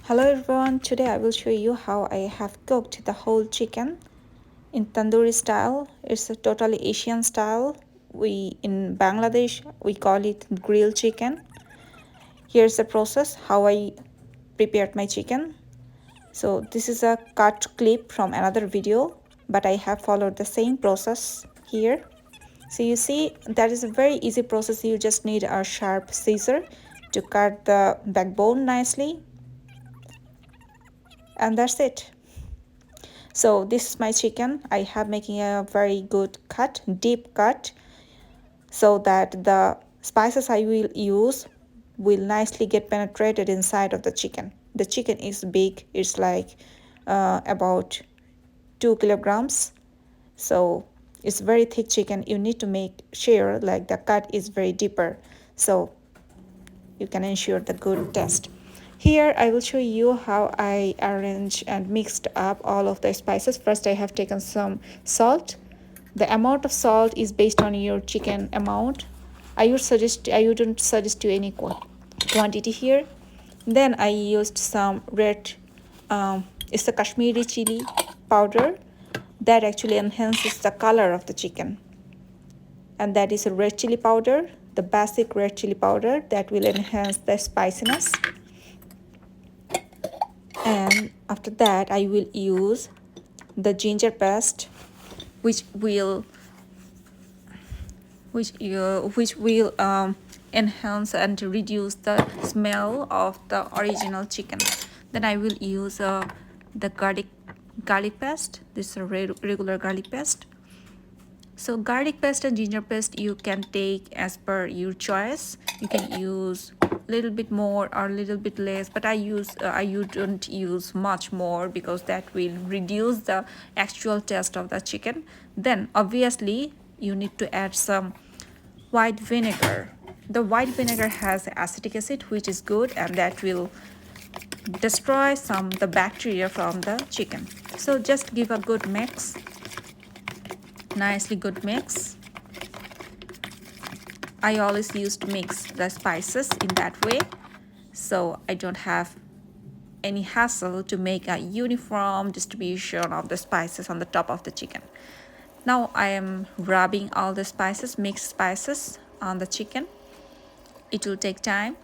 Hello everyone, today I will show you how I have cooked the whole chicken in tandoori style. It's a totally Asian style. We in Bangladesh we call it grilled chicken. Here's the process how I prepared my chicken. So this is a cut clip from another video, but I have followed the same process here. So you see that is a very easy process. You just need a sharp scissor to cut the backbone nicely, and that's it. So this is my chicken. I have making a very good cut, deep cut, so that the spices I will use will nicely get penetrated inside of the chicken. The chicken is big. It's like about 2 kilograms. So it's very thick chicken. You need to make sure like the cut is very deeper, so you can ensure the good taste. Here I will show you how I arrange and mixed up all of the spices. First I have taken some salt. The amount of salt is based on your chicken amount. I wouldn't suggest you any quantity here. Then I used some red, it's the Kashmiri chili powder that actually enhances the color of the chicken. And that is a red chili powder, the basic red chili powder that will enhance the spiciness. And after that I will use the ginger paste, which will enhance and reduce the smell of the original chicken. Then I will use the garlic paste. This is a regular garlic paste. So garlic paste and ginger paste you can take as per your choice. You can use a little bit more or a little bit less, but I don't use much more because that will reduce the actual taste of the chicken. Then obviously you need to add some white vinegar. The white vinegar has acetic acid, which is good, and that will destroy the bacteria from the chicken. So just give a good mix, nicely good mix. I always used to mix the spices in that way, so I don't have any hassle to make a uniform distribution of the spices on the top of the chicken. Now I am rubbing all the spices, mixed spices, on the chicken. It will take time.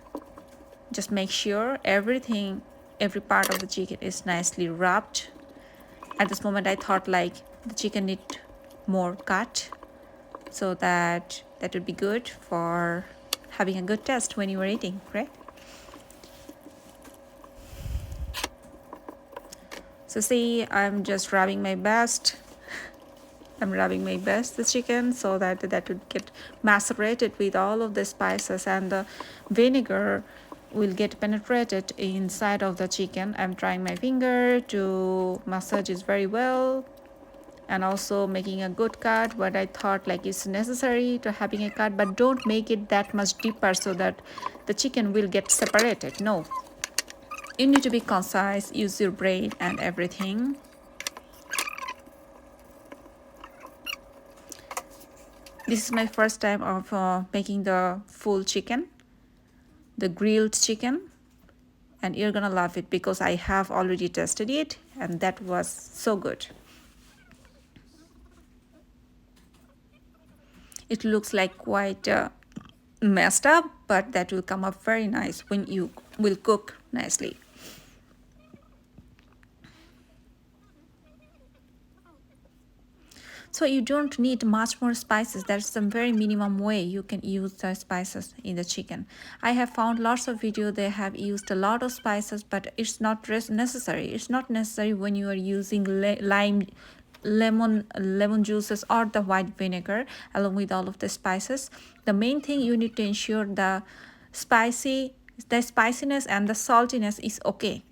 Just make sure every part of the chicken is nicely rubbed. At this moment I thought like the chicken need more cut, so that would be good for having a good taste when you are eating, right? So see, I'm just rubbing my best. I'm rubbing my best the chicken so that would get macerated with all of the spices, and the vinegar will get penetrated inside of the chicken. I'm trying my finger to massage it very well, and also making a good cut. But I thought like it's necessary to having a cut, but don't make it that much deeper so that the chicken will get separated. No, you need to be concise, use your brain and everything. This is my first time of making the full chicken, the grilled chicken, and you're gonna love it because I have already tested it and that was so good. It looks like quite messed up, but that will come up very nice when you will cook nicely. So you don't need much more spices. There's some very minimum way you can use the spices in the chicken. I have found lots of videos they have used a lot of spices, but it's not necessary. It's not necessary when you are using lemon juices or the white vinegar along with all of the spices. The main thing you need to ensure the spiciness and the saltiness is okay.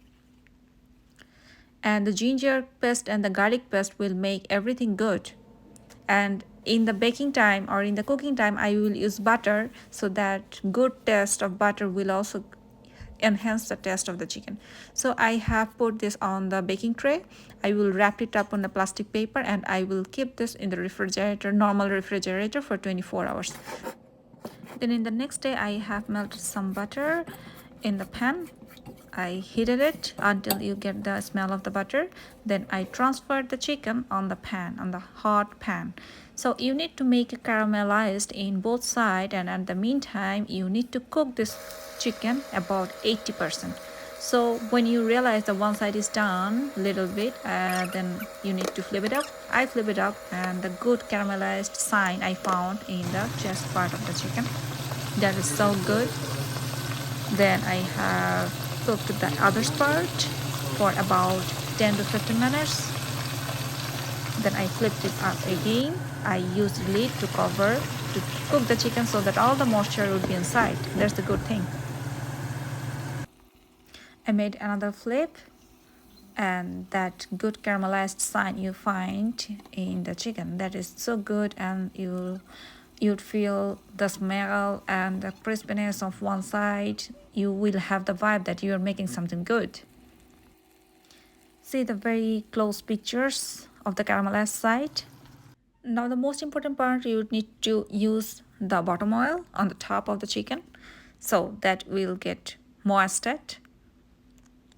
And the ginger paste and the garlic paste will make everything good. And in the baking time or in the cooking time I will use butter, so that good taste of butter will also enhance the taste of the chicken. So I have put this on the baking tray. I will wrap it up on the plastic paper and I will keep this in the refrigerator, normal refrigerator, for 24 hours. Then in the next day I have melted some butter in the pan. I heated it until you get the smell of the butter. Then I transferred the chicken on the pan, on the hot pan. So you need to make it caramelized in both sides, and at the meantime you need to cook this chicken about 80%. So when you realize the one side is done a little bit, then you need to flip it up. I flip it up, and the good caramelized sign I found in the chest part of the chicken. That is so good. Then I have cooked the other part for about 10 to 15 minutes. Then I flipped it up again. I used lid to cover to cook the chicken so that all the moisture would be inside. That's the good thing. I made another flip, and that good caramelized sign you find in the chicken, that is so good, and you'd feel the smell and the crispiness of one side. You will have the vibe that you are making something good. See the very close pictures of the caramelized side. Now the most important part, you need to use the bottom oil on the top of the chicken, so that will get moistened,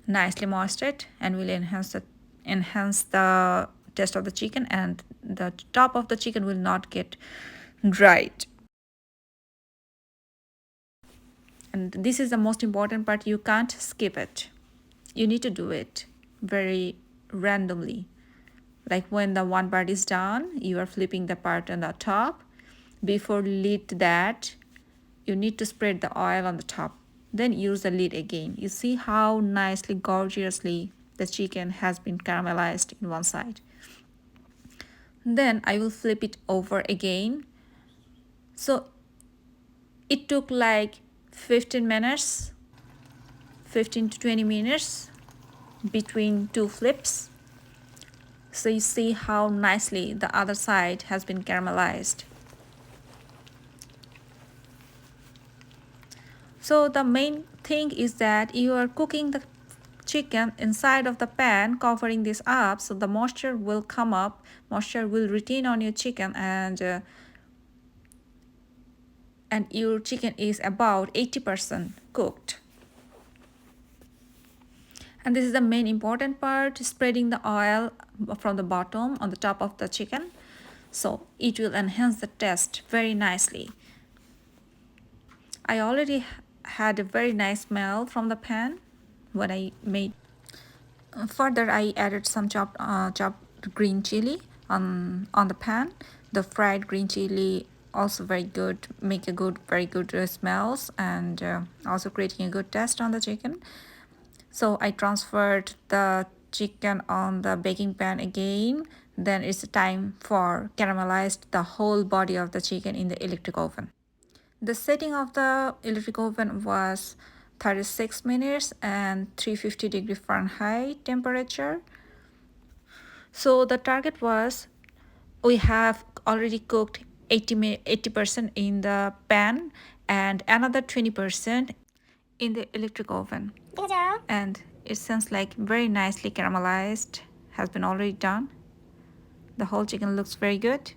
nicely moistened, and will enhance the taste of the chicken, and the top of the chicken will not get dried. And this is the most important part. You can't skip it. You need to do it very randomly. Like when the one part is done, you are flipping the part on the top. Before lid that, you need to spread the oil on the top. Then use the lid again. You see how nicely, gorgeously the chicken has been caramelized in one side. Then I will flip it over again. So it took like 15 minutes, 15 to 20 minutes between two flips. So you see how nicely the other side has been caramelized. So the main thing is that you are cooking the chicken inside of the pan, covering this up, so the moisture will come up, moisture will retain on your chicken, and your chicken is about 80% cooked. And this is the main important part, spreading the oil from the bottom on the top of the chicken, so it will enhance the taste very nicely. I already had a very nice smell from the pan when I made. Further, I added some chopped green chili on the pan. The fried green chili also very good, make a very good smells, and also creating a good taste on the chicken. So I transferred the chicken on the baking pan again. Then it's time for caramelized the whole body of the chicken in the electric oven. The setting of the electric oven was 36 minutes and 350 Fahrenheit temperature. So the target was, we have already cooked 80% in the pan and another 20% in the electric oven. And it sounds like very nicely caramelized, has been already done. The whole chicken looks very good.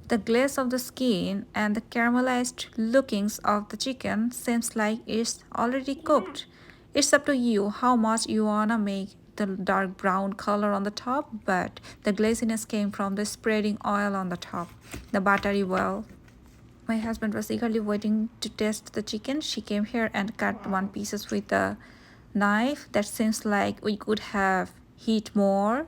The glaze of the skin and the caramelized lookings of the chicken seems like it's already cooked. It's up to you how much you wanna make the dark brown color on the top, but the glaziness came from the spreading oil on the top, the buttery oil. My husband was eagerly waiting to taste the chicken. She came here and cut one pieces with a knife. That seems like we could have heat more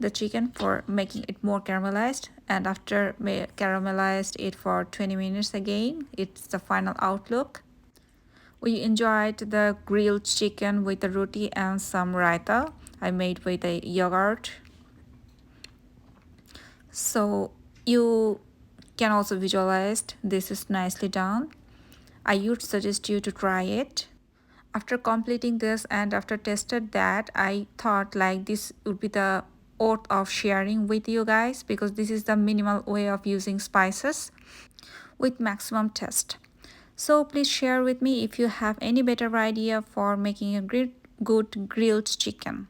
the chicken for making it more caramelized, and after caramelized it for 20 minutes again, it's the final outlook. We enjoyed the grilled chicken with the roti and some raita I made with a yogurt. So you can also visualize this is nicely done. I would suggest you to try it. After completing this and after tested that, I thought like this would be the worth of sharing with you guys, because this is the minimal way of using spices with maximum taste. So please share with me if you have any better idea for making a good grilled chicken.